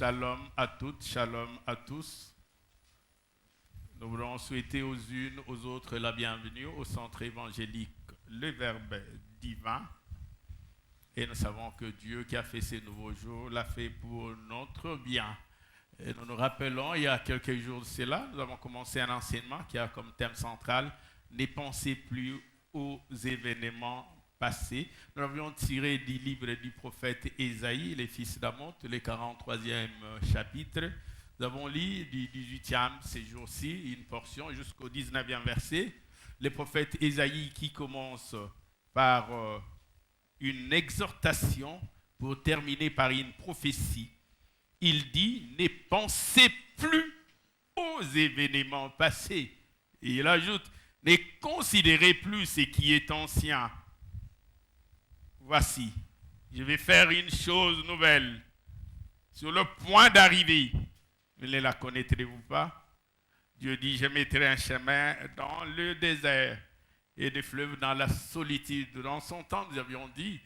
Shalom à toutes, shalom à tous. Nous voulons souhaiter aux unes, aux autres la bienvenue au centre évangélique Le Verbe Divin. Et nous savons que Dieu qui a fait ces nouveaux jours l'a fait pour notre bien. Et nous nous rappelons, il y a quelques jours de cela, nous avons commencé un enseignement qui a comme thème central « Ne pensez plus aux événements passés ». Nous avions tiré du livre du prophète Ésaïe, les fils d'Amos, le 43e chapitre. Nous avons lu du 18e ces jours-ci, une portion jusqu'au 19e verset. Le prophète Ésaïe qui commence par une exhortation pour terminer par une prophétie. Il dit « Ne pensez plus aux événements passés ». Et il ajoute « Ne considérez plus ce qui est ancien. Voici, je vais faire une chose nouvelle sur le point d'arriver. » Ne la connaîtrez-vous pas? Dieu dit « Je mettrai un chemin dans le désert et des fleuves dans la solitude. » Dans son temps, nous avions dit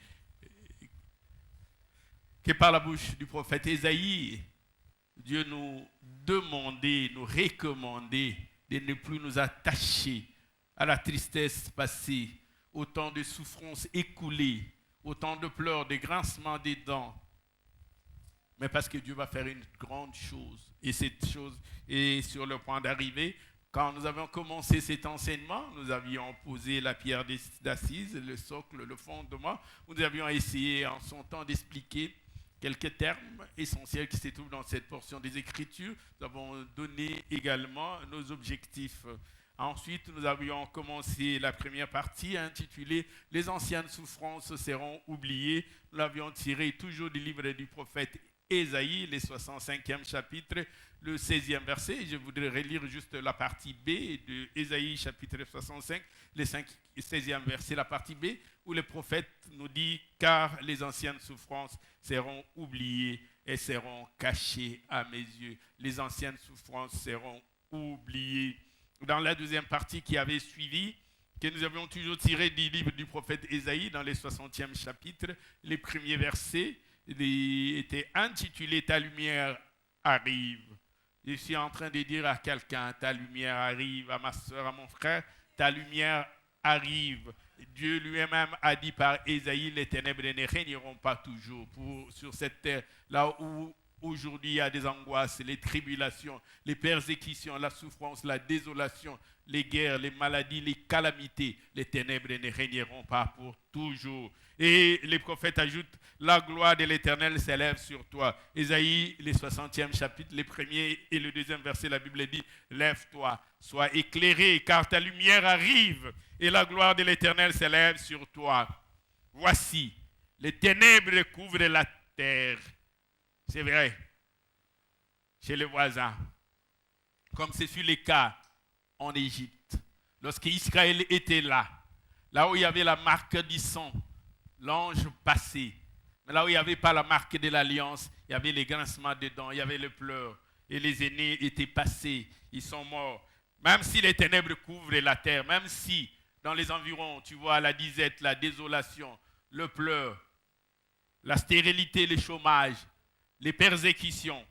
que par la bouche du prophète Ésaïe, Dieu nous demandait, nous recommandait de ne plus nous attacher à la tristesse passée, au temps de souffrances écoulées, au temps de pleurs, de grincements des dents. Mais parce que Dieu va faire une grande chose, et cette chose est sur le point d'arriver. Quand nous avions commencé cet enseignement, nous avions posé la pierre d'assise, le socle, le fondement. Nous avions essayé en son temps d'expliquer quelques termes essentiels qui se trouvent dans cette portion des Écritures. Nous avons donné également nos objectifs. Ensuite, nous avions commencé la première partie intitulée « Les anciennes souffrances seront oubliées ». Nous l'avions tiré toujours du livre du prophète Ésaïe, le 65e chapitre, le 16e verset. Je voudrais relire juste la partie B de Ésaïe chapitre 65, le 16e verset, la partie B, où le prophète nous dit « Car les anciennes souffrances seront oubliées et seront cachées à mes yeux. » Les anciennes souffrances seront oubliées. Dans la deuxième partie qui avait suivi, que nous avions toujours tiré du livre du prophète Ésaïe, dans le 60e chapitre, les premiers versets, était intitulé « Ta lumière arrive ». Je suis en train de dire à quelqu'un « Ta lumière arrive », à ma soeur, à mon frère « Ta lumière arrive ». Dieu lui-même a dit par Ésaïe « Les ténèbres ne régneront pas toujours sur cette terre, là où aujourd'hui il y a des angoisses, les tribulations, les persécutions, la souffrance, la désolation, les guerres, les maladies, les calamités. Les ténèbres ne régneront pas pour toujours. » Et les prophètes ajoutent « La gloire de l'Éternel s'élève sur toi ». Ésaïe, le 60e chapitre, le premier et le deuxième verset, la Bible dit « Lève-toi, sois éclairé, car ta lumière arrive, et la gloire de l'Éternel s'élève sur toi. Voici, les ténèbres couvrent la terre. » C'est vrai, chez les voisins, comme ce fut le cas en Égypte, lorsque Israël était là où il y avait la marque du sang, l'ange passait. Mais là où il n'y avait pas la marque de l'alliance, il y avait les grincements des dents, il y avait les pleurs. Et les aînés étaient passés, ils sont morts. Même si les ténèbres couvrent la terre, même si dans les environs, tu vois la disette, la désolation, le pleur, la stérilité, le chômage, les persécutions.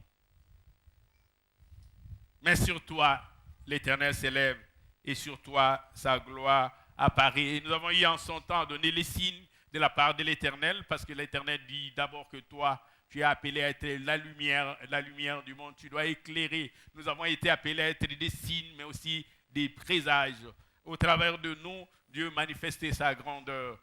Mais sur toi, l'Éternel s'élève et sur toi, sa gloire apparaît. Et nous avons eu en son temps donné les signes de la part de l'Éternel, parce que l'Éternel dit d'abord que toi, tu es appelé à être la lumière du monde, tu dois éclairer. Nous avons été appelés à être des signes, mais aussi des présages. Au travers de nous, Dieu manifeste sa grandeur.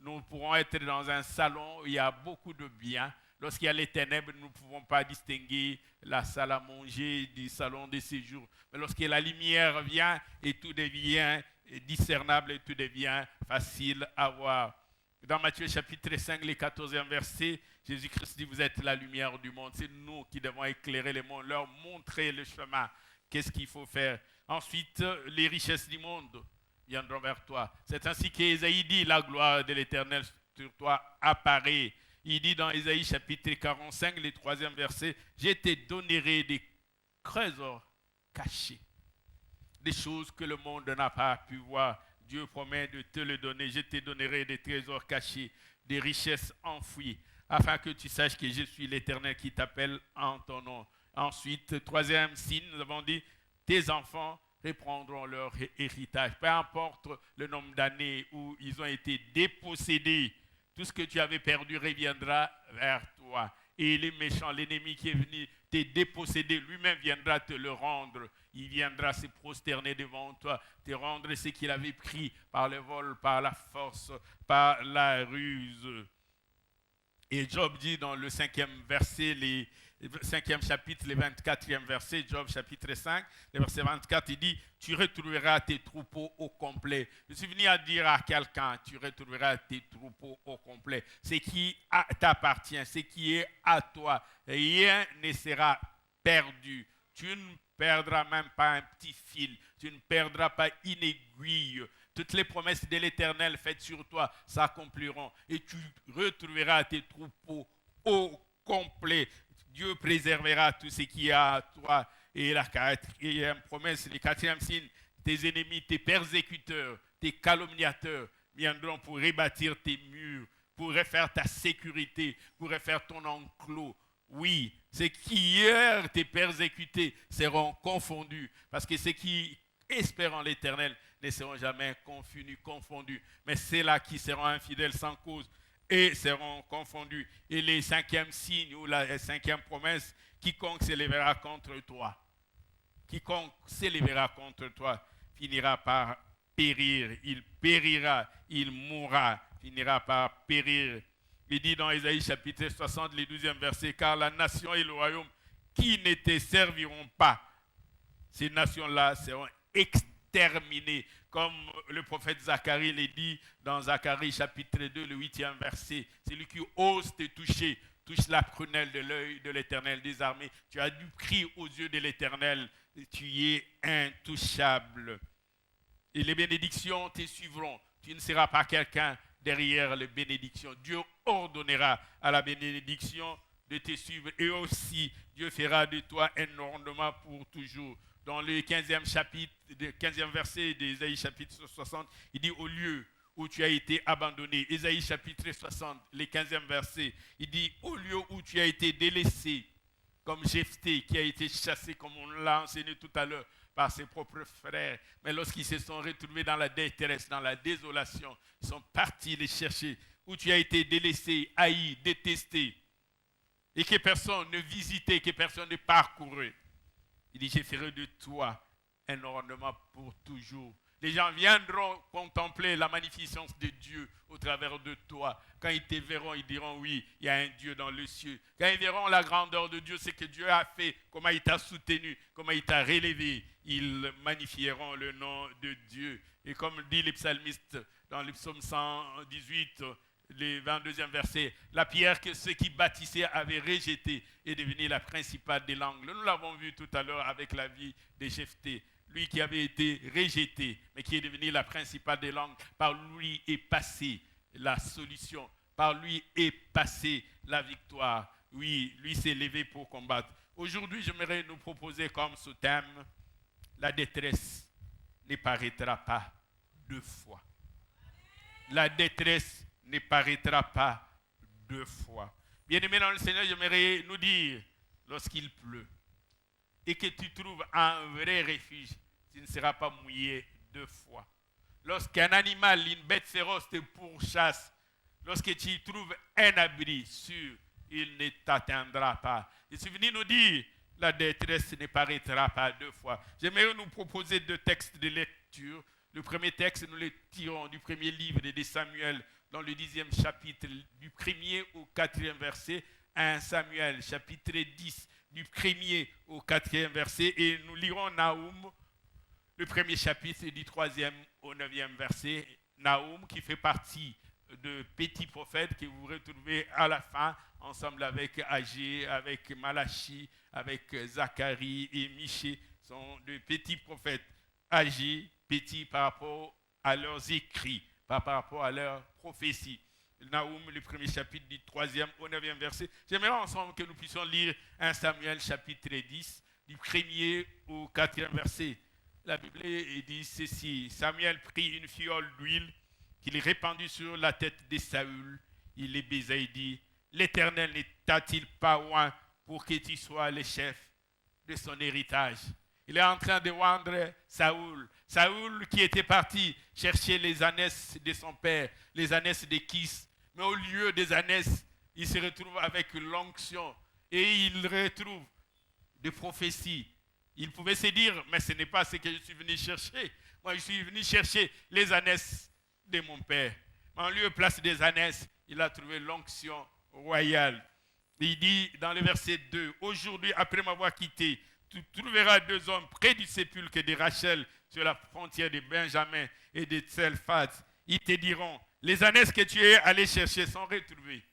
Nous pourrons être dans un salon où il y a beaucoup de biens. Lorsqu'il y a les ténèbres, nous ne pouvons pas distinguer la salle à manger du salon de séjour. Mais lorsque la lumière vient, et tout devient discernable et tout devient facile à voir. Dans Matthieu chapitre 5, le 14e verset, Jésus-Christ dit « Vous êtes la lumière du monde ». C'est nous qui devons éclairer le monde, leur montrer le chemin. Qu'est-ce qu'il faut faire? Ensuite, les richesses du monde viendront vers toi. C'est ainsi qu'Ésaïe dit « La gloire de l'Éternel sur toi apparaît ». Il dit dans Ésaïe chapitre 45, le 3e verset, « Je te donnerai des trésors cachés, des choses que le monde n'a pas pu voir. Dieu promet de te le donner. Je te donnerai des trésors cachés, des richesses enfouies. afin que tu saches que je suis l'Éternel qui t'appelle en ton nom. Ensuite, troisième signe, nous avons dit, tes enfants reprendront leur héritage. Peu importe le nombre d'années où ils ont été dépossédés, tout ce que tu avais perdu reviendra vers toi. Et les méchants, l'ennemi qui est venu te déposséder, lui-même viendra te le rendre. Il viendra se prosterner devant toi, te rendre ce qu'il avait pris par le vol, par la force, par la ruse. Et Job dit dans le 5e verset, le 5e chapitre, le 24e verset, Job chapitre 5, le verset 24, il dit, tu retrouveras tes troupeaux au complet. Je suis venu à dire à quelqu'un, tu retrouveras tes troupeaux au complet. Ce qui t'appartient, ce qui est à toi, rien ne sera perdu. Tu ne perdras même pas un petit fil, tu ne perdras pas une aiguille. Toutes les promesses de l'Éternel faites sur toi s'accompliront et tu retrouveras tes troupeaux au complet. Dieu préservera tout ce qui est à toi. Et la quatrième promesse, le quatrième signe, tes ennemis, tes persécuteurs, tes calomniateurs viendront pour rebâtir tes murs, pour refaire ta sécurité, pour refaire ton enclos. Oui, ceux qui hier t'es persécutés seront confondus, parce que ceux qui espèrent en l'Éternel ne seront jamais confondus. Mais ceux-là qui seront infidèles sans cause et seront confondus. Et le cinquième signe ou la cinquième promesse, quiconque s'élèvera contre toi, quiconque s'élèvera contre toi finira par périr. Il périra, il mourra, finira par périr. Il dit dans Ésaïe chapitre 60, le 12e verset, car la nation et le royaume qui ne te serviront pas, ces nations-là seront exterminées, comme le prophète Zacharie le dit dans Zacharie chapitre 2, le 8e verset. Celui qui ose te toucher, touche la prunelle de l'œil de l'Éternel des armées. Tu as du prix aux yeux de l'Éternel, tu y es intouchable. Et les bénédictions te suivront. Tu ne seras pas quelqu'un derrière les bénédictions. Dieu ordonnera à la bénédiction de te suivre et aussi Dieu fera de toi un ornement pour toujours. Dans le 15e chapitre, le 15e verset d'Ésaïe chapitre 60, il dit au lieu où tu as été abandonné. Ésaïe chapitre 60, le 15e verset, il dit au lieu où tu as été délaissé, comme Jephthé qui a été chassé, comme on l'a enseigné tout à l'heure, par ses propres frères. Mais lorsqu'ils se sont retrouvés dans la détresse, dans la désolation, ils sont partis les chercher. Où tu as été délaissé, haï, détesté, et que personne ne visitait, que personne ne parcourait. Il dit, je ferai de toi un ornement pour toujours. Les gens viendront contempler la magnificence de Dieu au travers de toi. Quand ils te verront, ils diront, oui, il y a un Dieu dans le ciel. Quand ils verront la grandeur de Dieu, ce que Dieu a fait, comment il t'a soutenu, comment il t'a relevé, ils magnifieront le nom de Dieu. Et comme dit les psalmistes dans le psaume 118, le 22e verset, la pierre que ceux qui bâtissaient avaient rejetée est devenue la principale des langues. Nous l'avons vu tout à l'heure avec la vie de Jephthé. Lui qui avait été rejeté, mais qui est devenu la principale des langues. Par lui est passée la solution. Par lui est passée la victoire. Oui, lui s'est levé pour combattre. Aujourd'hui, j'aimerais nous proposer comme sous-thème, la détresse ne paraîtra pas deux fois. La détresse ne paraîtra pas deux fois. Bien-aimé dans le Seigneur, j'aimerais nous dire, lorsqu'il pleut, et que tu trouves un vrai refuge, tu ne seras pas mouillé deux fois. Lorsqu'un animal, une bête féroce te pourchasse, lorsque tu trouves un abri sûr, il ne t'atteindra pas. Je suis venu nous dire, la détresse ne paraîtra pas deux fois. J'aimerais nous proposer deux textes de lecture. Le premier texte, nous le tirons du premier livre de Samuel, dans le 10e chapitre, du 1er au 4e verset, 1 Samuel, chapitre 10, du 1er au 4e verset, et nous lirons Nahum, le premier chapitre, du 3e au 9e verset. Nahum, qui fait partie de petits prophètes que vous retrouvez à la fin, ensemble avec Agé, avec Malachi, avec Zacharie et Michée, sont de petits prophètes. Agé, petits par rapport à leurs écrits, par rapport à leurs prophéties. Nahum, le premier chapitre du 3e au 9e verset. J'aimerais ensemble que nous puissions lire 1 Samuel chapitre 10, du 1er au 4e verset. La Bible dit ceci, Samuel prit une fiole d'huile qu'il répandit sur la tête de Saül. Il les baisa et dit, l'Éternel ne t'a-t-il pas oint pour que tu sois le chef de son héritage? Il est en train de vendre Saoul. Saoul qui était parti chercher les ânesses de son père, les ânesses de Kis. Mais au lieu des ânesses, il se retrouve avec l'onction et il retrouve des prophéties. Il pouvait se dire, mais ce n'est pas ce que je suis venu chercher. Moi, je suis venu chercher les ânesses de mon père. Mais en lieu et place des ânesses, il a trouvé l'onction royale. Il dit dans le verset 2, « Aujourd'hui, après m'avoir quitté, tu trouveras 2 hommes près du sépulcre de Rachel sur la frontière de Benjamin et de Tselphad. Ils te diront, les ânesses que tu es allé chercher sont retrouvées.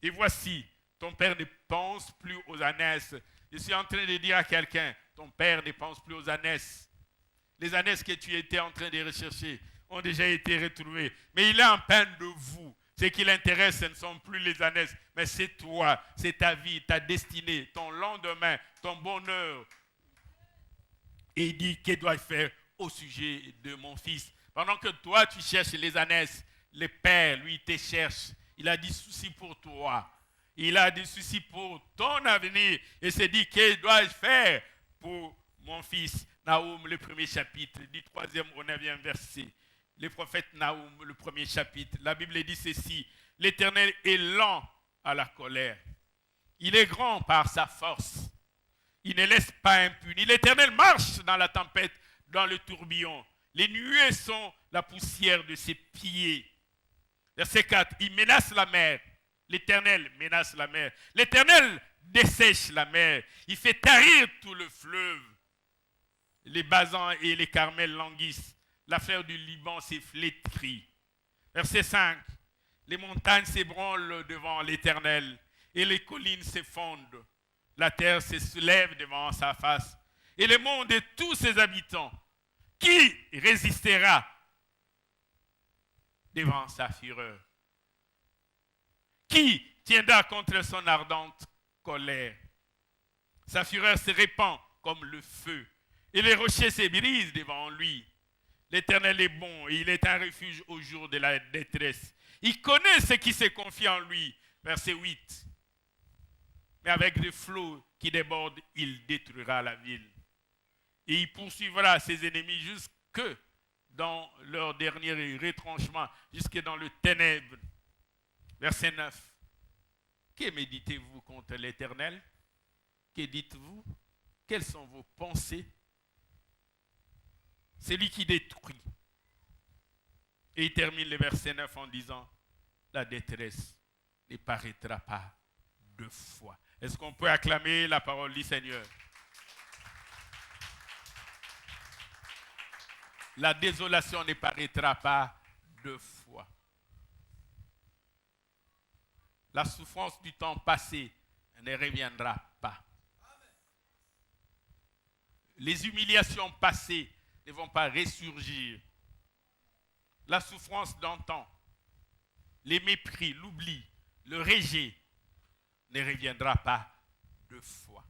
Et voici, ton père ne pense plus aux ânesses. » Je suis en train de dire à quelqu'un, ton père ne pense plus aux ânesses. Les ânesses que tu étais en train de rechercher ont déjà été retrouvées. Mais il est en peine de vous. Ce qui l'intéresse, ce ne sont plus les ânesses, mais c'est toi, c'est ta vie, ta destinée, ton lendemain, ton bonheur. Et il dit, que dois-je faire au sujet de mon fils? Pendant que toi, tu cherches les ânesses, le Père, lui, te cherche. Il a des soucis pour toi. Il a des soucis pour ton avenir. Et s'est dit, que dois-je faire pour mon fils? Naoum, le premier chapitre, du 3e au 9e verset. Le prophète Naoum, le premier chapitre. La Bible dit ceci, « L'Éternel est lent à la colère. Il est grand par sa force. Il ne laisse pas impuni. L'Éternel marche dans la tempête, dans le tourbillon. Les nuées sont la poussière de ses pieds. » Verset 4, « Il menace la mer. L'Éternel menace la mer. L'Éternel dessèche la mer. Il fait tarir tout le fleuve. Les basans et les Carmels languissent. La fleur du Liban s'est flétrie. » Verset 5. « Les montagnes s'ébranlent devant l'Éternel et les collines s'effondrent. La terre se soulève devant sa face et le monde et tous ses habitants. Qui résistera devant sa fureur? Qui tiendra contre son ardente colère? Sa fureur se répand comme le feu et les rochers se brisent devant lui. L'Éternel est bon et il est un refuge au jour de la détresse. Il connaît ceux qui se confient en lui. Verset 8. Mais avec des flots qui débordent, il détruira la ville. Et il poursuivra ses ennemis jusque dans leur dernier retranchement, jusque dans le ténèbre. Verset 9. Que méditez-vous contre l'Éternel? Que dites-vous? Quelles sont vos pensées? C'est lui qui détruit. Et il termine le verset 9 en disant, la détresse ne paraîtra pas 2 fois. Est-ce qu'on peut acclamer la parole du Seigneur? La désolation ne paraîtra pas 2 fois. La souffrance du temps passé ne reviendra pas. Les humiliations passées ne vont pas ressurgir. La souffrance d'antan, les mépris, l'oubli, le rejet ne reviendra pas 2 fois.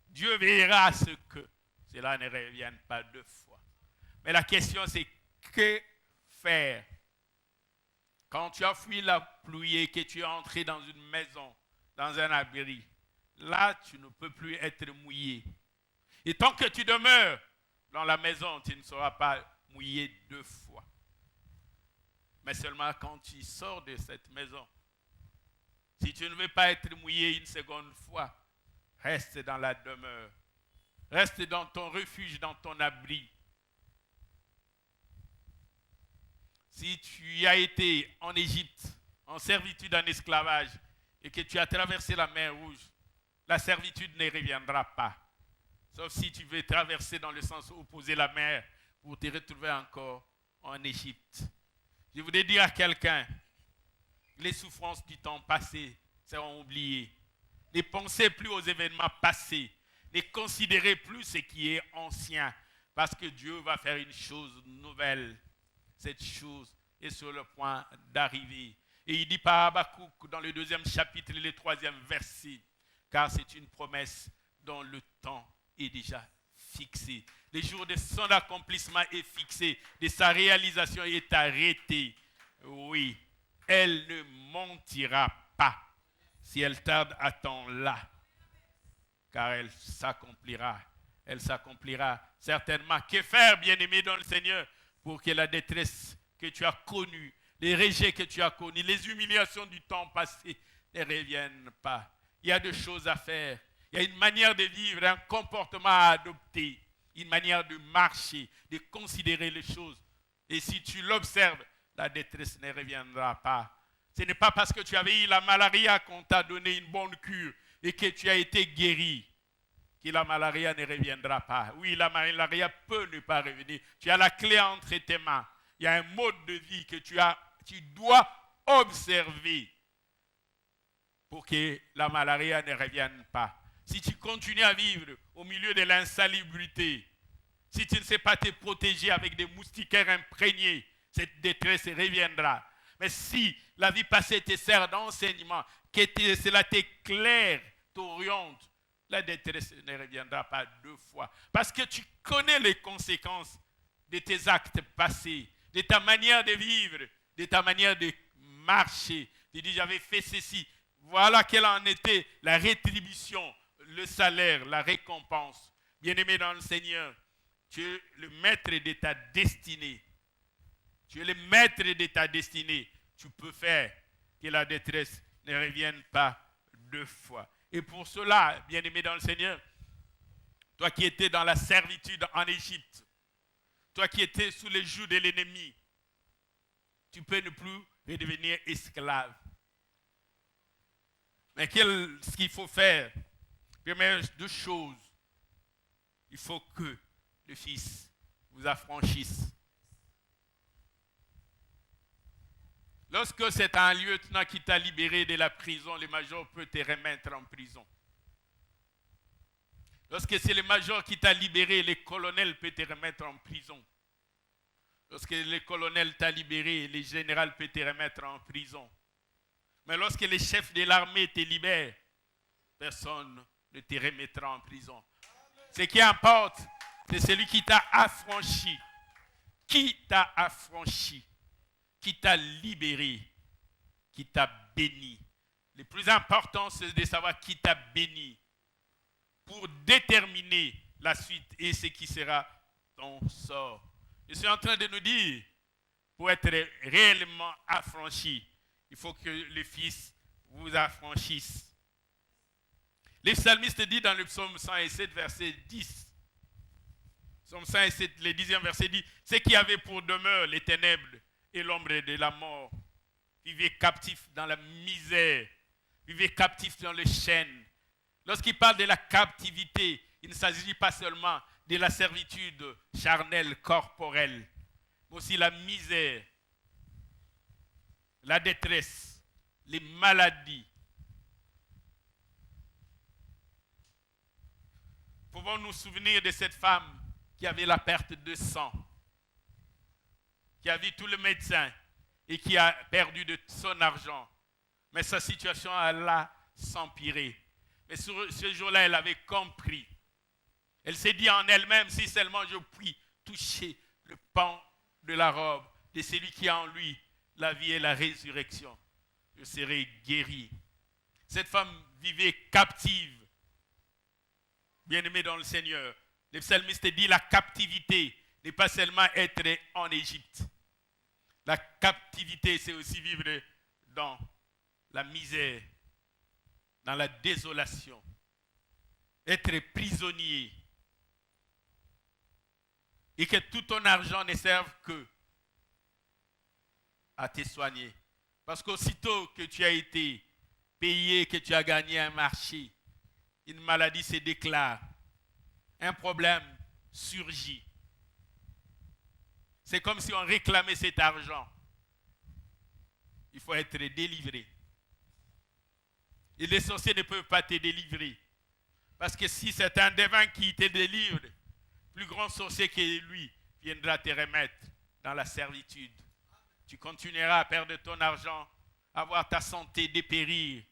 Dieu veillera à ce que cela ne revienne pas 2 fois. Mais la question c'est, que faire? Quand tu as fui la pluie et que tu es entré dans une maison, dans un abri, là tu ne peux plus être mouillé. Et tant que tu demeures dans la maison, tu ne seras pas mouillé 2 fois. Mais seulement quand tu sors de cette maison, si tu ne veux pas être mouillé une seconde fois, reste dans la demeure. Reste dans ton refuge, dans ton abri. Si tu as été en Égypte, en servitude, en esclavage, et que tu as traversé la mer Rouge, la servitude ne reviendra pas. Sauf si tu veux traverser dans le sens opposé la mer pour te retrouver encore en Égypte. Je voudrais dire à quelqu'un, les souffrances du temps passé seront oubliées. Ne pensez plus aux événements passés. Ne considérez plus ce qui est ancien. Parce que Dieu va faire une chose nouvelle. Cette chose est sur le point d'arriver. Et il dit par Habakkuk dans le 2e chapitre, le 3e verset, car c'est une promesse dont le temps est déjà fixé. Le jour de son accomplissement est fixé, de sa réalisation est arrêté. Oui, elle ne mentira pas. Si elle tarde, attends-la, car elle s'accomplira. Elle s'accomplira certainement. Que faire, bien-aimé dans le Seigneur, pour que la détresse que tu as connue, les rejets que tu as connus, les humiliations du temps passé ne reviennent pas. Il y a des choses à faire. Il y a une manière de vivre, un comportement à adopter, une manière de marcher, de considérer les choses. Et si tu l'observes, la détresse ne reviendra pas. Ce n'est pas parce que tu avais eu la malaria qu'on t'a donné une bonne cure et que tu as été guéri que la malaria ne reviendra pas. Oui, la malaria peut ne pas revenir. Tu as la clé entre tes mains. Il y a un mode de vie que tu dois observer pour que la malaria ne revienne pas. Si tu continues à vivre au milieu de l'insalubrité, si tu ne sais pas te protéger avec des moustiquaires imprégnés, cette détresse reviendra. Mais si la vie passée te sert d'enseignement, que cela t'éclaire, t'oriente, la détresse ne reviendra pas deux fois. Parce que tu connais les conséquences de tes actes passés, de ta manière de vivre, de ta manière de marcher. Tu dis, j'avais fait ceci. Voilà quelle en était la rétribution, le salaire, la récompense. Bien-aimé dans le Seigneur, tu es le maître de ta destinée. Tu es le maître de ta destinée. Tu peux faire que la détresse ne revienne pas deux fois. Et pour cela, bien-aimé dans le Seigneur, toi qui étais dans la servitude en Égypte, toi qui étais sous les jougs de l'ennemi, tu peux ne plus redevenir esclave. Mais ce qu'il faut faire? Première deux choses. Il faut que le Fils vous affranchisse. Lorsque c'est un lieutenant qui t'a libéré de la prison, le major peut te remettre en prison. Lorsque c'est le major qui t'a libéré, le colonel peut te remettre en prison. Lorsque le colonel t'a libéré, le général peut te remettre en prison. Mais lorsque le chef de l'armée te libère, personne ne te remettra en prison. Ce qui importe, c'est celui qui t'a affranchi. Qui t'a affranchi? Qui t'a libéré, qui t'a béni. Le plus important, c'est de savoir qui t'a béni pour déterminer la suite et ce qui sera ton sort. Je suis en train de nous dire, pour être réellement affranchi, il faut que le Fils vous affranchisse. Le psalmiste dit dans le psaume 107, verset 10, psaume 107, le 10e verset dit, « Ceux qui avaient pour demeure les ténèbres et l'ombre de la mort, vivez captifs dans la misère, vivez captifs dans les chaînes. » Lorsqu'il parle de la captivité, il ne s'agit pas seulement de la servitude charnelle, corporelle, mais aussi la misère, la détresse, les maladies. Pouvons nous souvenir de cette femme qui avait la perte de sang, qui a vu tout le médecin et qui a perdu de son argent. Mais sa situation alla s'empirer. Mais ce jour-là, elle avait compris. Elle s'est dit en elle-même, si seulement je puis toucher le pan de la robe de celui qui a en lui la vie et la résurrection, je serai guéri. Cette femme vivait captive. Bien-aimée dans le Seigneur, le psalmiste dit la captivité n'est pas seulement être en Égypte. La captivité, c'est aussi vivre dans la misère, dans la désolation, être prisonnier. Et que tout ton argent ne serve que à te soigner. Parce qu'aussitôt que tu as été payé, que tu as gagné un marché, une maladie se déclare, un problème surgit. C'est comme si on réclamait cet argent. Il faut être délivré. Et les sorciers ne peuvent pas te délivrer. Parce que si c'est un devin qui te délivre, plus grand sorcier que lui viendra te remettre dans la servitude. Tu continueras à perdre ton argent, à voir ta santé dépérir,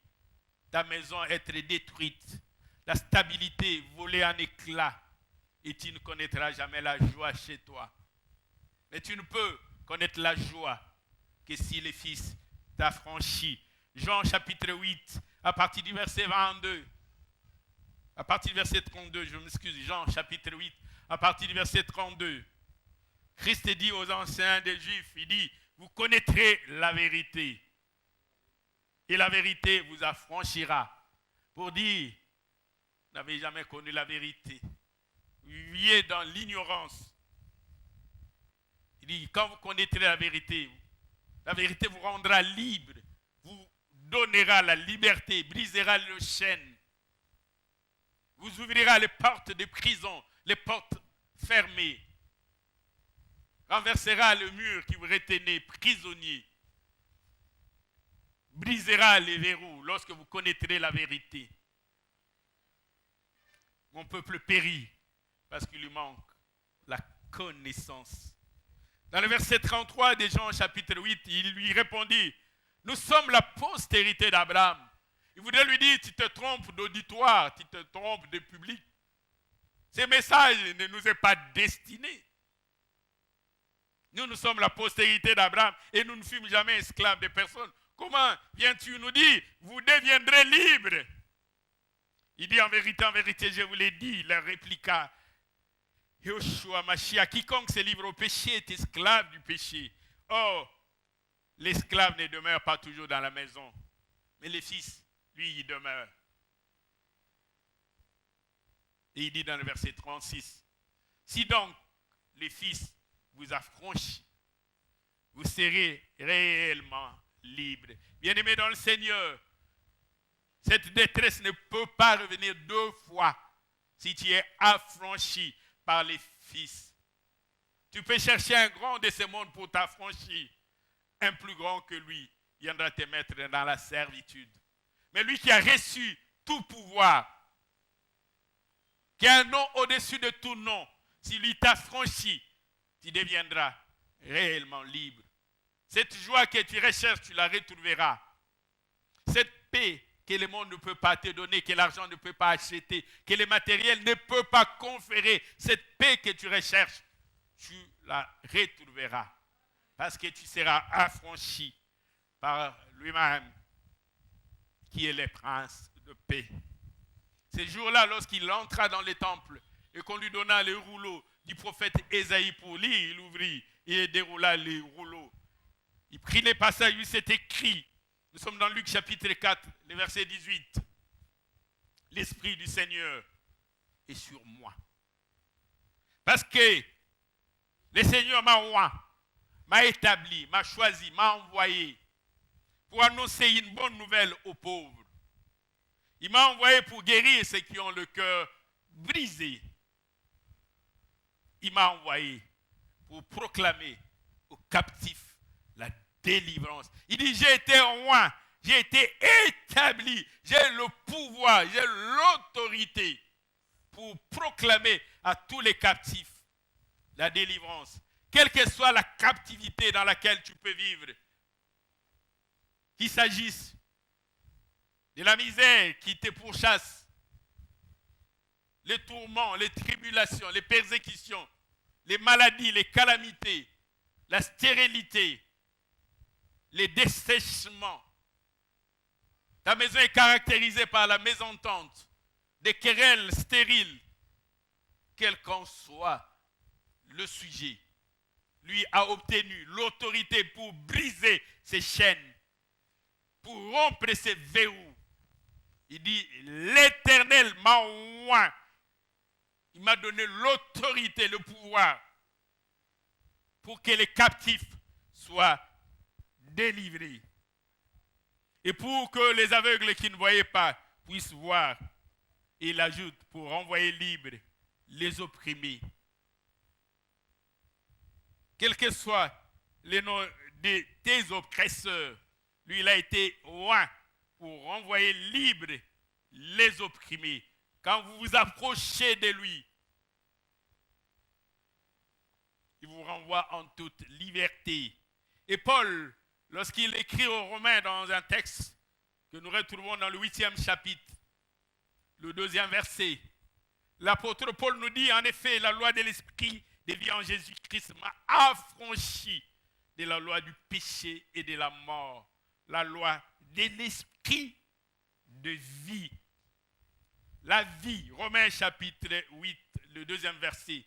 ta maison être détruite, la stabilité voler en éclats, et tu ne connaîtras jamais la joie chez toi. Mais tu ne peux connaître la joie que si le Fils affranchi. Jean chapitre 8, à partir du verset 22. À partir du verset 32, je m'excuse, Jean chapitre 8, à partir du verset 32. Christ dit aux anciens des Juifs, il dit, vous connaîtrez la vérité. Et la vérité vous affranchira. Pour dire, vous n'avez jamais connu la vérité. Vous viviez dans l'ignorance. Il dit, quand vous connaîtrez la vérité vous rendra libre, vous donnera la liberté, brisera les chaînes, vous ouvrira les portes de prison, les portes fermées, renversera le mur qui vous retenait prisonnier, brisera les verrous lorsque vous connaîtrez la vérité. Mon peuple périt parce qu'il lui manque la connaissance. Dans le verset 33 de Jean chapitre 8, il lui répondit, nous sommes la postérité d'Abraham. Il voudrait lui dire, tu te trompes d'auditoire, tu te trompes de public. Ce message ne nous est pas destiné. Nous sommes la postérité d'Abraham et nous ne fûmes jamais esclaves de personne. Comment viens-tu nous dire, vous deviendrez libres? Il dit, en vérité, je vous l'ai dit, il répliqua, Yoshua Mashiach, quiconque se livre au péché est esclave du péché. Or, l'esclave ne demeure pas toujours dans la maison, mais le fils, lui, il demeure. Et il dit dans le verset 36, si donc le fils vous affranchit, vous serez réellement libre. Bien-aimés dans le Seigneur, cette détresse ne peut pas revenir deux fois si tu es affranchi par les fils. Tu peux chercher un grand de ce monde pour t'affranchir. Un plus grand que lui viendra te mettre dans la servitude. Mais lui qui a reçu tout pouvoir, qui a un nom au-dessus de tout nom, si lui t'affranchit, tu deviendras réellement libre. Cette joie que tu recherches, tu la retrouveras. Cette paix que le monde ne peut pas te donner, que l'argent ne peut pas acheter, que le matériel ne peut pas conférer, cette paix que tu recherches, tu la retrouveras. Parce que tu seras affranchi par lui-même, qui est le prince de paix. Ce jour-là, lorsqu'il entra dans le temple et qu'on lui donna le rouleau du prophète Ésaïe pour lire, il ouvrit et déroula les rouleaux. Il prit les passages, il s'est écrit. Nous sommes dans Luc chapitre 4, le verset 18. L'Esprit du Seigneur est sur moi. Parce que le Seigneur m'a oint, m'a établi, m'a choisi, m'a envoyé pour annoncer une bonne nouvelle aux pauvres. Il m'a envoyé pour guérir ceux qui ont le cœur brisé. Il m'a envoyé pour proclamer aux captifs la délivrance. Il dit, j'ai été oint, j'ai été établi, j'ai le pouvoir, j'ai l'autorité pour proclamer à tous les captifs la délivrance. Quelle que soit la captivité dans laquelle tu peux vivre, qu'il s'agisse de la misère qui te pourchasse, les tourments, les tribulations, les persécutions, les maladies, les calamités, la stérilité, les dessèchements. Ta maison est caractérisée par la mésentente, des querelles stériles, quel qu'en soit le sujet. Lui a obtenu l'autorité pour briser ces chaînes, pour rompre ces verrous. Il dit, l'Éternel m'a oint. Il m'a donné l'autorité, le pouvoir pour que les captifs soient délivrés. Et pour que les aveugles qui ne voyaient pas puissent voir. Et il ajoute, pour renvoyer libres les opprimés. Quel que soit le nom de tes oppresseurs, lui, il a été oint pour renvoyer libres les opprimés. Quand vous vous approchez de lui, il vous renvoie en toute liberté. Et Paul, lorsqu'il écrit aux Romains dans un texte que nous retrouvons dans le 8e chapitre, le 2e verset, l'apôtre Paul nous dit, en effet, la loi de l'Esprit de vie en Jésus-Christ m'a affranchi de la loi du péché et de la mort. la loi de l'esprit de vie. La vie, Romains chapitre 8, le 2e verset.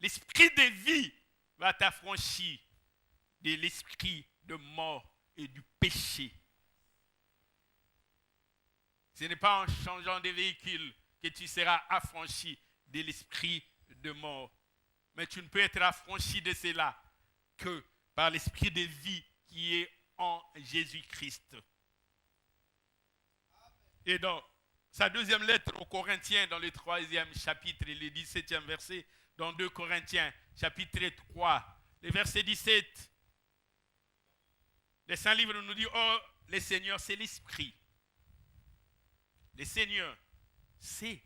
L'esprit de vie va t'affranchir de l'esprit de mort et du péché. Ce n'est pas en changeant de véhicule que tu seras affranchi de l'esprit de mort. Mais tu ne peux être affranchi de cela que par l'esprit de vie qui est en Jésus-Christ. Et dans sa deuxième lettre aux Corinthiens, dans le 3e chapitre, le 17e verset, dans 2 Corinthiens, chapitre 3, le verset 17, le Saint-Livre nous dit, oh, le Seigneur, c'est l'Esprit. Le Seigneur, c'est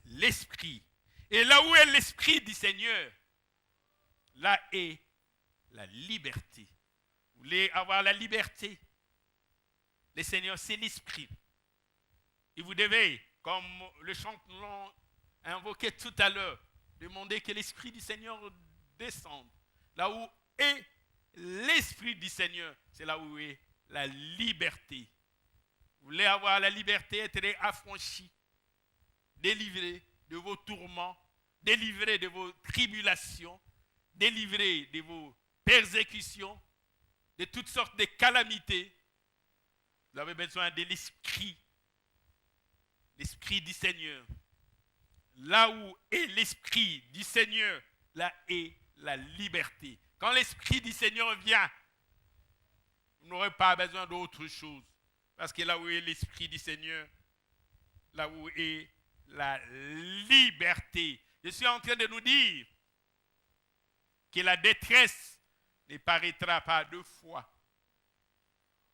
l'Esprit. Et là où est l'Esprit du Seigneur, là est la liberté. Vous voulez avoir la liberté? Le Seigneur, c'est l'Esprit. Et vous devez, comme le chanteur l'ont invoqué tout à l'heure, demander que l'Esprit du Seigneur descende. Là où est l'Esprit du Seigneur, c'est là où est la liberté. Vous voulez avoir la liberté, être affranchi, délivré de vos tourments, délivré de vos tribulations, délivré de vos persécutions, de toutes sortes de calamités. Vous avez besoin de l'Esprit du Seigneur. Là où est l'Esprit du Seigneur, là est la liberté. Quand l'Esprit du Seigneur vient, vous n'aurez pas besoin d'autre chose. Parce que là où est l'Esprit du Seigneur, là où est la liberté. Je suis en train de nous dire que la détresse ne paraîtra pas deux fois.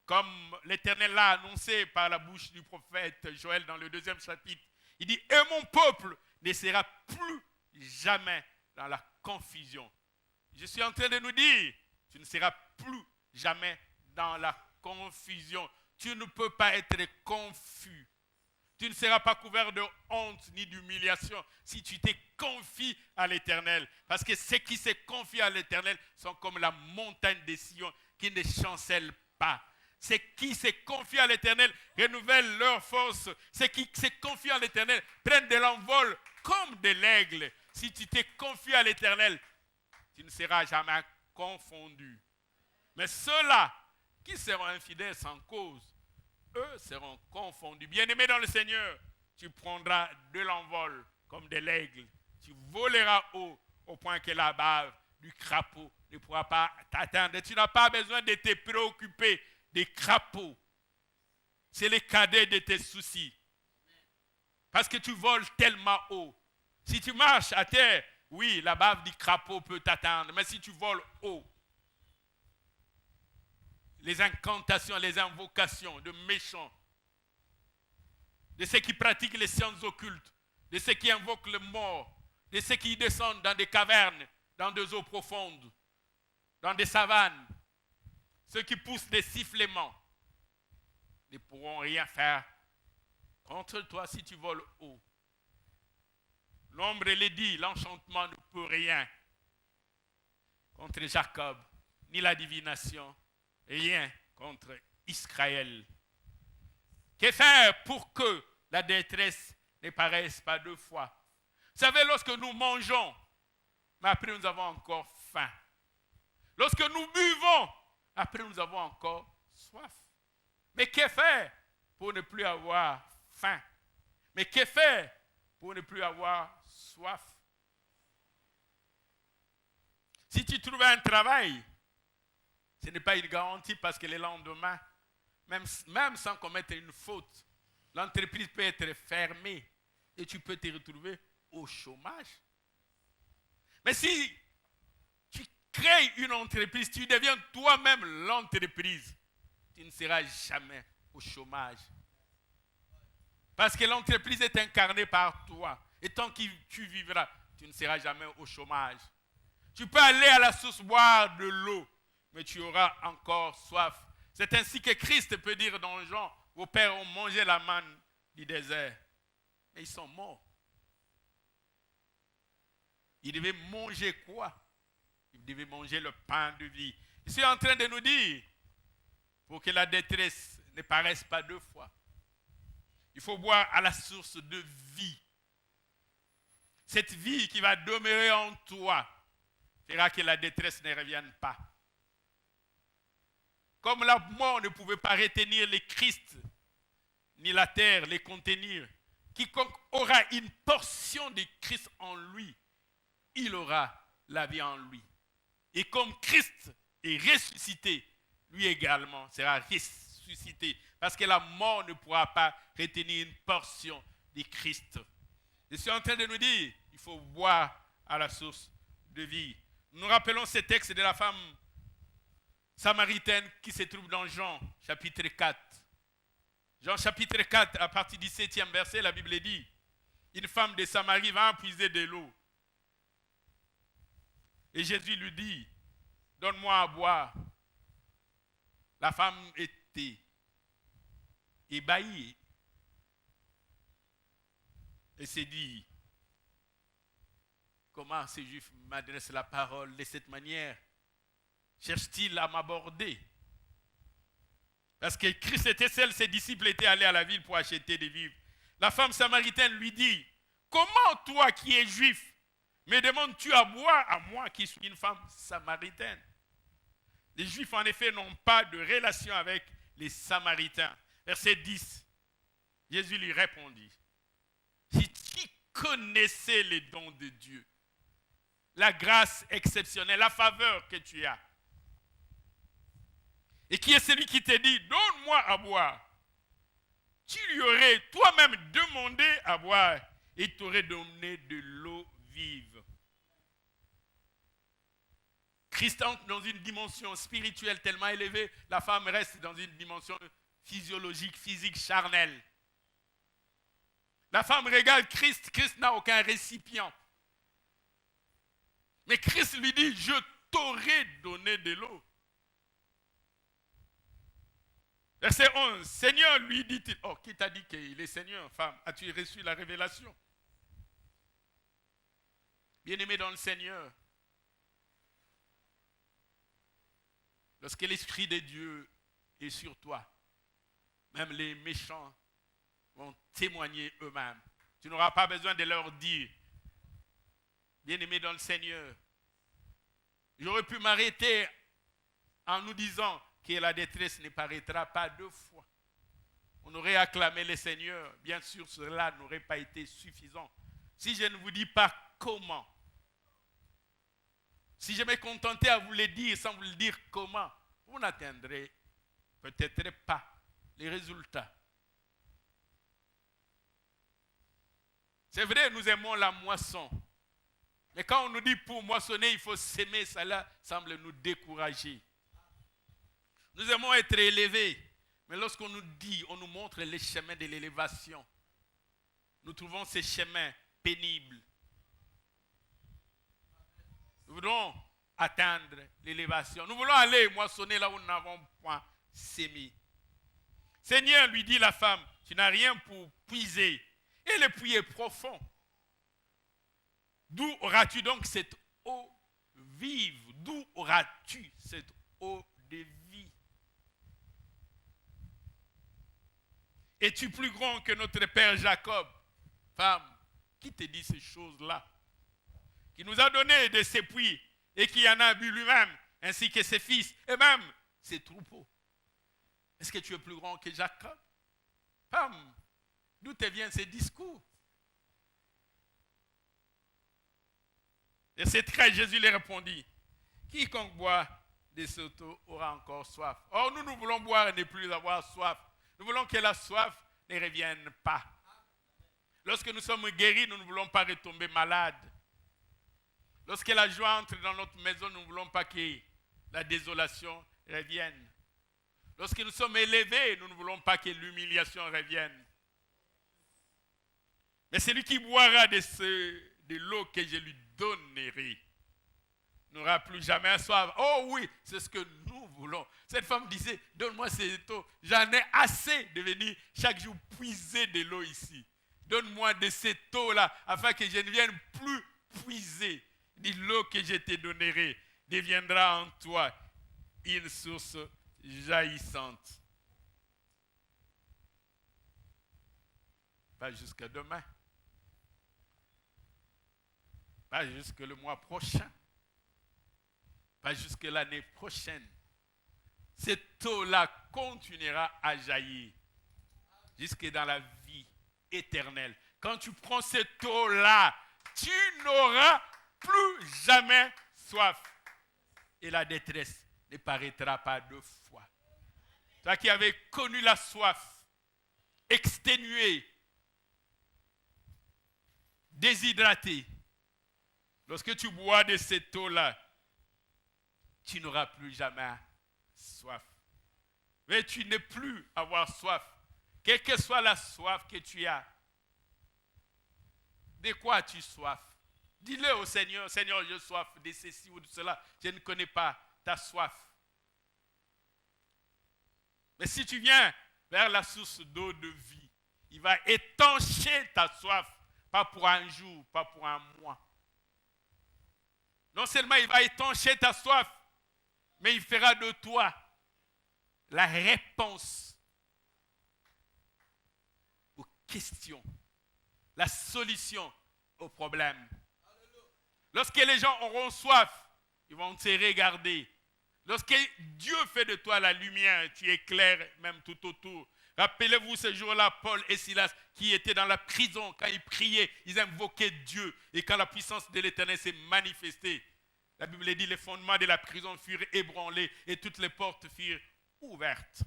Comme l'Éternel l'a annoncé par la bouche du prophète Joël dans le 2e chapitre. Il dit, et mon peuple ne sera plus jamais dans la confusion. Je suis en train de nous dire, tu ne seras plus jamais dans la confusion. Tu ne peux pas être confus. Tu ne seras pas couvert de honte ni d'humiliation si tu te confies à l'Éternel. Parce que ceux qui se confient à l'Éternel sont comme la montagne de Sion qui ne chancelle pas. Ceux qui se confient à l'Éternel renouvellent leur force. Ceux qui se confient à l'Éternel prennent de l'envol comme de l'aigle. Si tu te confies à l'Éternel, tu ne seras jamais confondu. Mais ceux-là qui seront infidèles sans cause, eux seront confondus. Bien-aimé dans le Seigneur, tu prendras de l'envol comme de l'aigle. Tu voleras haut au point que la bave du crapaud ne pourra pas t'atteindre. Tu n'as pas besoin de te préoccuper des crapauds. C'est le cadet de tes soucis. Parce que tu voles tellement haut. Si tu marches à terre, oui, la bave du crapaud peut t'atteindre. Mais si tu voles haut, les incantations, les invocations de méchants, de ceux qui pratiquent les sciences occultes, de ceux qui invoquent le mort, de ceux qui descendent dans des cavernes, dans des eaux profondes, dans des savanes, ceux qui poussent des sifflements, ne pourront rien faire contre toi si tu voles haut. L'ombre le dit, l'enchantement ne peut rien contre Jacob, ni la divination, rien contre Israël. Que faire pour que la détresse ne paraisse pas deux fois? Vous savez, lorsque nous mangeons, mais après nous avons encore faim. Lorsque nous buvons, après nous avons encore soif. Mais que faire pour ne plus avoir faim? Mais que faire pour ne plus avoir soif? Si tu trouves un travail, ce n'est pas une garantie parce que le lendemain, même sans commettre une faute, l'entreprise peut être fermée et tu peux te retrouver au chômage. Mais si tu crées une entreprise, tu deviens toi-même l'entreprise, tu ne seras jamais au chômage. Parce que l'entreprise est incarnée par toi. Et tant que tu vivras, tu ne seras jamais au chômage. Tu peux aller à la source boire de l'eau, mais tu auras encore soif. C'est ainsi que Christ peut dire dans Jean, vos pères ont mangé la manne du désert, mais ils sont morts. Ils devaient manger quoi? Ils devaient manger le pain de vie. Je suis en train de nous dire pour que la détresse ne paraisse pas deux fois. Il faut boire à la source de vie. Cette vie qui va demeurer en toi fera que la détresse ne revienne pas. Comme la mort ne pouvait pas retenir le Christ, ni la terre les contenir, quiconque aura une portion de Christ en lui, il aura la vie en lui. Et comme Christ est ressuscité, lui également sera ressuscité. Parce que la mort ne pourra pas retenir une portion de Christ. Je suis en train de nous dire, il faut boire à la source de vie. Nous rappelons ce texte de la femme samaritaine qui se trouve dans Jean, chapitre 4. Jean, chapitre 4, à partir du 7e verset, la Bible dit, une femme de Samarie va puiser de l'eau. Et Jésus lui dit, donne-moi à boire. La femme était ébahie et s'est dit, comment ces Juifs m'adressent la parole de cette manière? Cherche-t-il à m'aborder? Parce que Christ était seul, ses disciples étaient allés à la ville pour acheter des vivres. La femme samaritaine lui dit, comment toi qui es juif, me demandes-tu à boire à moi qui suis une femme samaritaine? Les Juifs, en effet, n'ont pas de relation avec les Samaritains. Verset 10, Jésus lui répondit, si tu connaissais les dons de Dieu, la grâce exceptionnelle, la faveur que tu as, et qui est celui qui te dit, donne-moi à boire, tu lui aurais toi-même demandé à boire et il t'aurait donné de l'eau vive. Christ entre dans une dimension spirituelle tellement élevée, la femme reste dans une dimension physiologique, physique, charnelle. La femme regarde Christ, Christ n'a aucun récipient. Mais Christ lui dit, je t'aurais donné de l'eau. Verset 11, Seigneur, lui dit-il, oh, qui t'a dit qu'il est Seigneur, femme? As-tu reçu la révélation? Bien-aimé dans le Seigneur, lorsque l'Esprit de Dieu est sur toi, même les méchants vont témoigner eux-mêmes. Tu n'auras pas besoin de leur dire, bien-aimé dans le Seigneur, j'aurais pu m'arrêter en nous disant que la détresse ne paraîtra pas deux fois. On aurait acclamé le Seigneur. Bien sûr, cela n'aurait pas été suffisant. Si je ne vous dis pas comment, si je me contentais à vous le dire sans vous le dire comment, vous n'atteindrez peut-être pas les résultats. C'est vrai, nous aimons la moisson. Mais quand on nous dit pour moissonner, il faut s'aimer, cela semble nous décourager. Nous aimons être élevés, mais lorsqu'on nous dit, on nous montre les chemins de l'élévation, nous trouvons ces chemins pénibles. Nous voulons atteindre l'élévation. Nous voulons aller moissonner là où nous n'avons point sémé. Seigneur, lui dit la femme, tu n'as rien pour puiser. Et le puits est profond. D'où auras-tu donc cette eau vive? D'où auras-tu cette eau de vie? Es-tu plus grand que notre père Jacob? Femme, qui te dit ces choses-là? Qui nous a donné de ses puits et qui en a bu lui-même, ainsi que ses fils et même ses troupeaux. Est-ce que tu es plus grand que Jacob? Femme, d'où te viennent ces discours? Et c'est très, Jésus lui répondit, quiconque boit de cette eau aura encore soif. Or, nous voulons boire et ne plus avoir soif. Nous voulons que la soif ne revienne pas. Lorsque nous sommes guéris, nous ne voulons pas retomber malades. Lorsque la joie entre dans notre maison, nous ne voulons pas que la désolation revienne. Lorsque nous sommes élevés, nous ne voulons pas que l'humiliation revienne. Mais celui qui boira de l'eau que je lui donnerai n'aura plus jamais soif. Oh oui, c'est ce que nous voulons. Cette femme disait, donne-moi cette eau. J'en ai assez de venir chaque jour puiser de l'eau ici. Donne-moi de cette eau-là, afin que je ne vienne plus puiser. De l'eau que je te donnerai deviendra en toi une source jaillissante. Pas jusqu'à demain. Pas jusque le mois prochain. Pas jusque l'année prochaine. Cette eau-là continuera à jaillir jusque dans la vie éternelle. Quand tu prends cette eau-là, tu n'auras plus jamais soif. Et la détresse ne paraîtra pas deux fois. Toi qui avais connu la soif, exténué, déshydraté, lorsque tu bois de cette eau-là, tu n'auras plus jamais soif. Mais tu n'es plus avoir soif. Quelle que soit la soif que tu as, de quoi as-tu soif? Dis-le au Seigneur, Seigneur, j'ai soif de ceci ou de cela. Je ne connais pas ta soif. Mais si tu viens vers la source d'eau de vie, il va étancher ta soif, pas pour un jour, pas pour un mois. Non seulement il va étancher ta soif, mais il fera de toi la réponse aux questions, la solution aux problèmes. Lorsque les gens auront soif, ils vont te regarder. Lorsque Dieu fait de toi la lumière, tu éclaires même tout autour. Rappelez-vous ce jour-là, Paul et Silas qui étaient dans la prison, quand ils priaient, ils invoquaient Dieu. Et quand la puissance de l'Éternel s'est manifestée, la Bible dit les fondements de la prison furent ébranlés et toutes les portes furent ouvertes.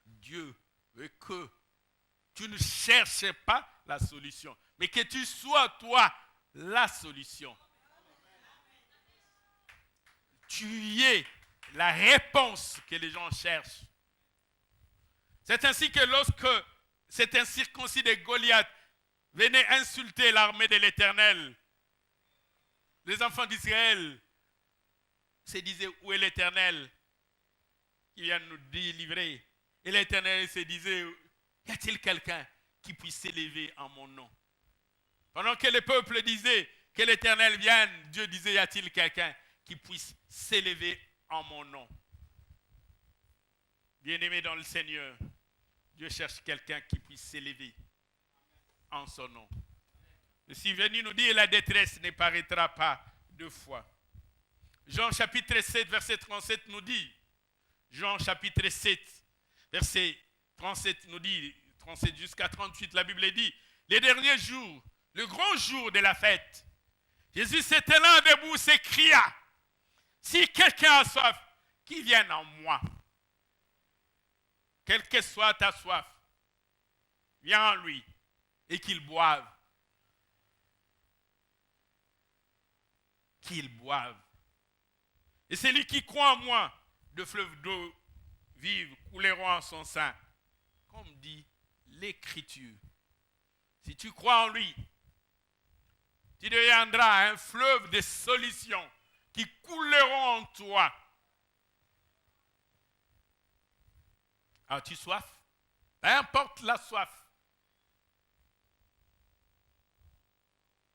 Dieu veut que tu ne cherches pas la solution, mais que tu sois toi la solution. Tu y es la réponse que les gens cherchent. C'est ainsi que lorsque cet incirconcis de Goliath venait insulter l'armée de l'Éternel, les enfants d'Israël se disaient, où est l'Éternel qui vient nous délivrer? Et l'Éternel se disait, y a-t-il quelqu'un qui puisse s'élever en mon nom? Pendant que le peuple disait que l'Éternel vienne, Dieu disait, y a-t-il quelqu'un qui puisse s'élever en mon nom? Bien-aimé dans le Seigneur, Dieu cherche quelqu'un qui puisse s'élever en son nom. Et si venu nous dire la détresse ne paraîtra pas deux fois. Jean chapitre 7, verset 37 nous dit, Jean chapitre 7, verset 37 nous dit, 37 jusqu'à 38, la Bible dit, les derniers jours, le grand jour de la fête, Jésus s'étendant debout s'écria, si quelqu'un a soif, qu'il vienne en moi. Quelle que soit ta soif, viens en lui et qu'il boive. Qu'il boive. Et celui qui croit en moi, de fleuves d'eau vive couleront en son sein. Comme dit l'Écriture. Si tu crois en lui, tu deviendras un fleuve de solutions qui couleront en toi. As-tu soif? Peu importe la soif.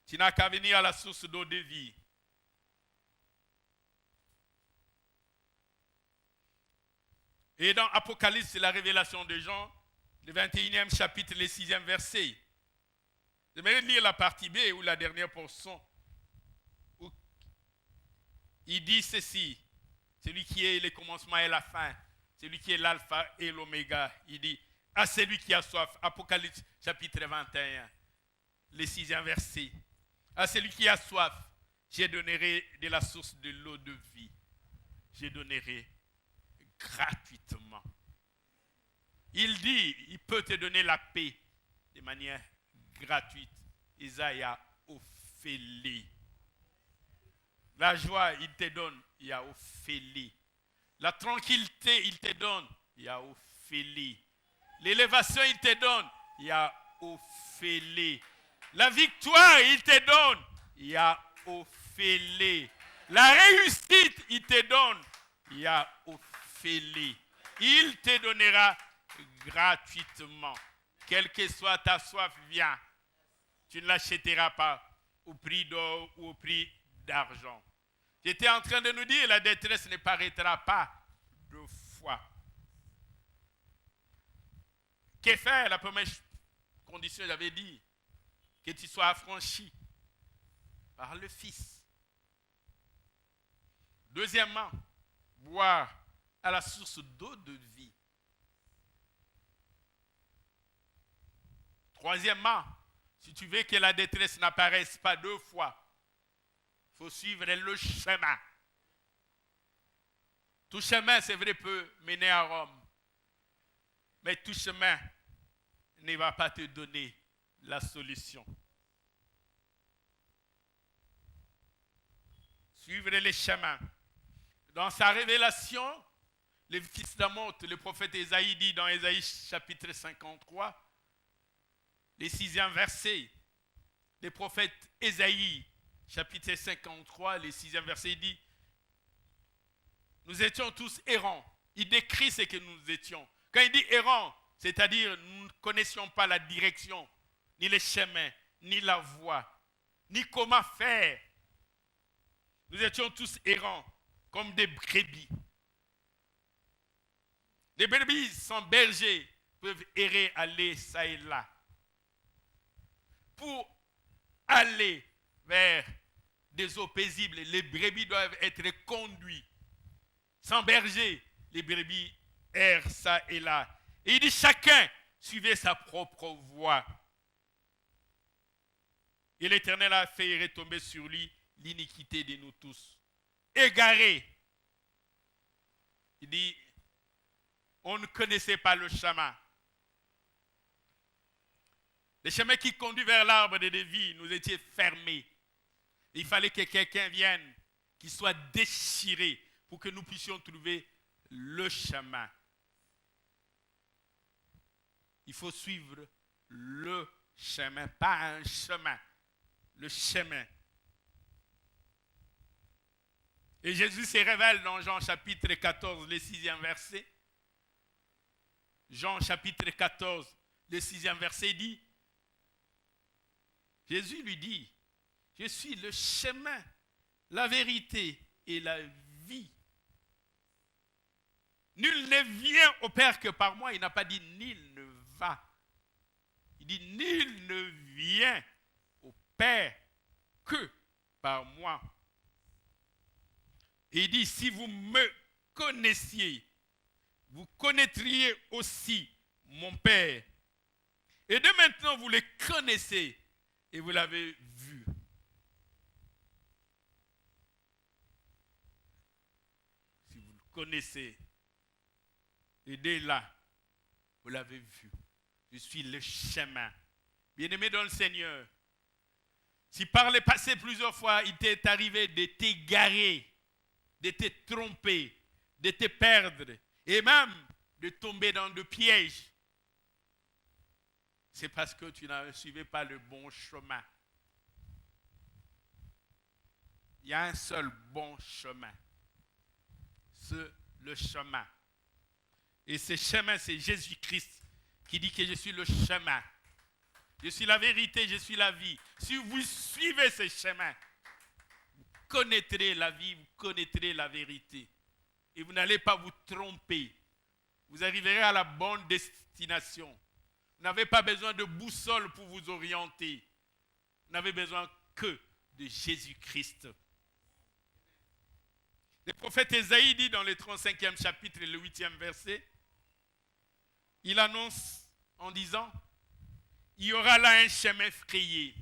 Tu n'as qu'à venir à la source d'eau de vie. Et dans Apocalypse, c'est la révélation de Jean, le 21e chapitre, le 6e verset. Je vais lire la partie B ou la dernière portion. Où il dit ceci, celui qui est le commencement et la fin, celui qui est l'alpha et l'oméga. Il dit, à celui qui a soif, Apocalypse chapitre 21, le 6e verset. À celui qui a soif, je donnerai de la source de l'eau de vie. Je donnerai gratuitement. Il dit, il peut te donner la paix de manière gratuite. Isaïe a Ophélie. La joie, il te donne, il y a Ophélie. La tranquillité, il te donne, il y a Ophélie. L'élévation, il te donne, il y a Ophélie. La victoire, il te donne, il y a Ophélie. La réussite, il te donne, il y a Ophélie. Il te donnera gratuitement. Quelle que soit ta soif, viens. Tu ne l'achèteras pas au prix d'or ou au prix d'argent. J'étais en train de nous dire, la détresse ne paraîtra pas foi. Que faire? La première condition, j'avais dit, que tu sois affranchi par le Fils. Deuxièmement, boire à la source d'eau de vie. Troisièmement, si tu veux que la détresse n'apparaisse pas deux fois, il faut suivre le chemin. Tout chemin, c'est vrai, peut mener à Rome. Mais tout chemin ne va pas te donner la solution. Suivre les chemins. Dans sa révélation, le fils d'Amoth, le prophète Ésaïe dit dans Ésaïe chapitre 53, les 6e verset, le prophète Ésaïe chapitre 53, les 6e verset dit, nous étions tous errants. Il décrit ce que nous étions. Quand il dit errants, c'est-à-dire nous ne connaissions pas la direction, ni les chemins, ni la voie, ni comment faire. Nous étions tous errants, comme des brebis. Les brebis sans berger peuvent errer, aller ça et là. Pour aller vers des eaux paisibles, les brebis doivent être conduits. Sans berger, les brebis errent ça et là. Et il dit chacun suivait sa propre voie. Et l'Éternel a fait retomber sur lui l'iniquité de nous tous. Égarés. Il dit, on ne connaissait pas le chemin. Le chemin qui conduit vers l'arbre de vie nous était fermé. Il fallait que quelqu'un vienne, qui soit déchiré, pour que nous puissions trouver le chemin. Il faut suivre le chemin, pas un chemin, le chemin. Et Jésus se révèle dans Jean chapitre 14, le 6e verset. Jean chapitre 14, le 6e verset dit, Jésus lui dit, je suis le chemin, la vérité et la vie. Nul ne vient au Père que par moi. Il n'a pas dit nul ne va. Il dit nul ne vient au Père que par moi. Et il dit si vous me connaissiez, vous connaîtriez aussi mon Père. Et de maintenant vous les connaissez et vous l'avez vu. Si vous le connaissez, et dès là, vous l'avez vu. Je suis le chemin. Bien-aimé dans le Seigneur, si par le passé plusieurs fois il t'est arrivé de t'égarer, de te tromper, de te perdre, et même de tomber dans des pièges, c'est parce que tu ne suivais pas le bon chemin. Il y a un seul bon chemin. C'est le chemin. Et ce chemin, c'est Jésus-Christ qui dit que je suis le chemin. Je suis la vérité, je suis la vie. Si vous suivez ce chemin, vous connaîtrez la vie, vous connaîtrez la vérité. Et vous n'allez pas vous tromper. Vous arriverez à la bonne destination. Vous n'avez pas besoin de boussole pour vous orienter. Vous n'avez besoin que de Jésus-Christ. Le prophète Ésaïe dit dans le 35e chapitre, le 8e verset, il annonce en disant, il y aura là un chemin frayé.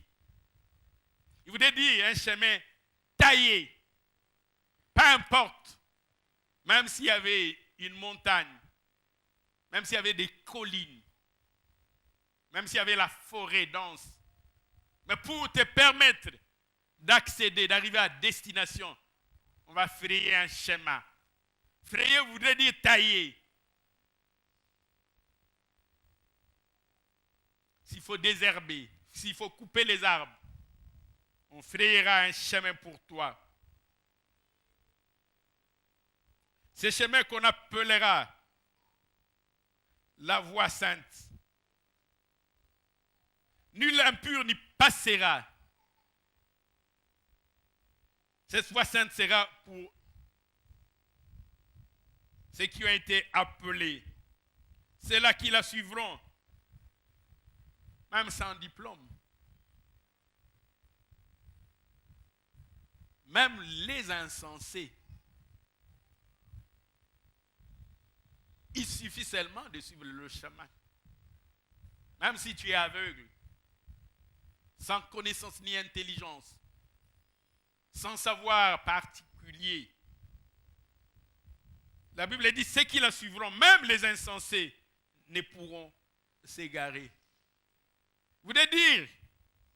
Il voudrait dire un chemin taillé. Peu importe, même s'il y avait une montagne, même s'il y avait des collines, même s'il y avait la forêt dense, mais pour te permettre d'accéder, d'arriver à destination, on va frayer un chemin. Frayer voudrait dire tailler. S'il faut désherber, s'il faut couper les arbres, on frayera un chemin pour toi. Ce chemin qu'on appellera la voie sainte. Nul impur n'y passera. Cette voie sainte sera pour ceux qui ont été appelés, ceux-là qui la suivront, même sans diplôme. Même les insensés. Il suffit seulement de suivre le chemin. Même si tu es aveugle, sans connaissance ni intelligence, sans savoir particulier. La Bible dit, ceux qui la suivront, même les insensés, ne pourront s'égarer. Vous voulez dire,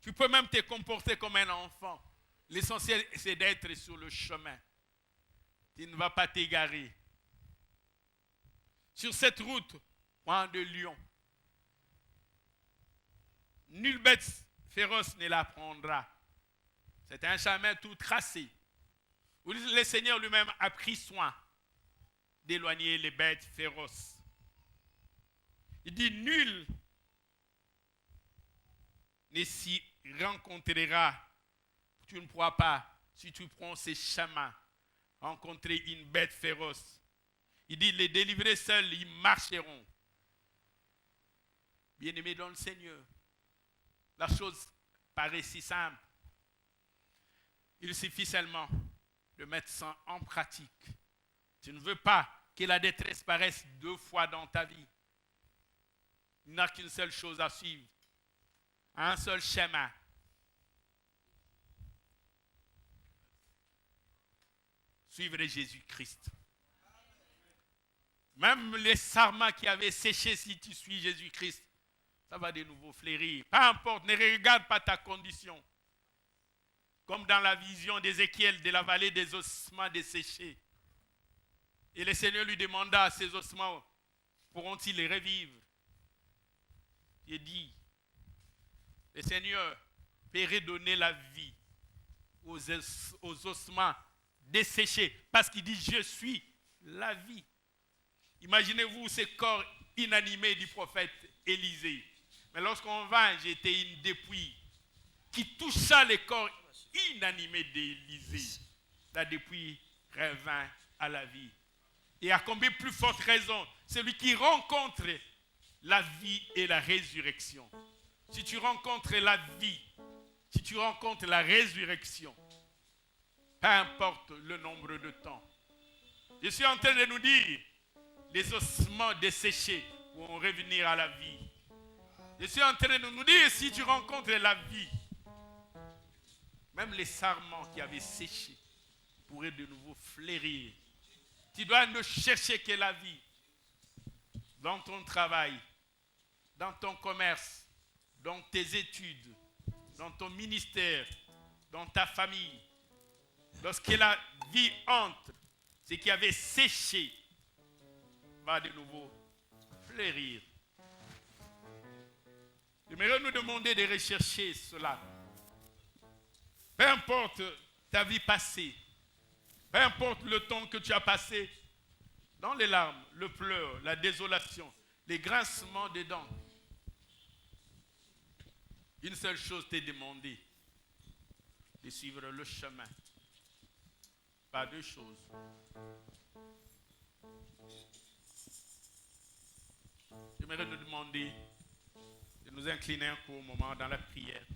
tu peux même te comporter comme un enfant. L'essentiel, c'est d'être sur le chemin. Tu ne vas pas t'égarer. Sur cette route, point de lion, nulle bête féroce ne la prendra. C'est un chemin tout tracé, où le Seigneur lui-même a pris soin d'éloigner les bêtes féroces. Il dit, nul ne s'y rencontrera. Tu ne pourras pas, si tu prends ces chemins, rencontrer une bête féroce. Il dit, les délivrés seuls, ils marcheront. Bien-aimés dans le Seigneur, la chose paraît si simple. Il suffit seulement de mettre ça en pratique. Tu ne veux pas que la détresse paraisse 2 fois dans ta vie. Il n'y a qu'une seule chose à suivre. Un seul chemin. Suivre Jésus-Christ. Même les sarments qui avaient séché, si tu suis Jésus-Christ, ça va de nouveau fleurir. Peu importe, ne regarde pas ta condition. Comme dans la vision d'Ézéchiel de la vallée des ossements desséchés. Et le Seigneur lui demanda à ces ossements, pourront-ils les revivre? Il dit, le Seigneur peut redonner la vie aux ossements desséchés, parce qu'il dit, je suis la vie. Imaginez-vous ce corps inanimé du prophète Élisée. Mais lorsqu'on vint, j'étais une dépouille qui toucha le corps inanimé d'Élisée. La dépouille revint à la vie. Et à combien plus forte raison, celui qui rencontre la vie et la résurrection. Si tu rencontres la vie, si tu rencontres la résurrection, peu importe le nombre de temps. Je suis en train de nous dire, les ossements desséchés vont revenir à la vie. Je suis en train de nous dire, si tu rencontres la vie, même les sarments qui avaient séché pourraient de nouveau fleurir. Tu dois ne chercher que la vie dans ton travail, dans ton commerce, dans tes études, dans ton ministère, dans ta famille. Lorsque la vie entre, ce qui avait séché va de nouveau fleurir. J'aimerais nous demander de rechercher cela. Peu importe ta vie passée, peu importe le temps que tu as passé dans les larmes, le pleur, la désolation, les grincements des dents, une seule chose t'est demandée, de suivre le chemin. Pas 2 choses. J'aimerais nous demander de nous incliner un court moment dans la prière.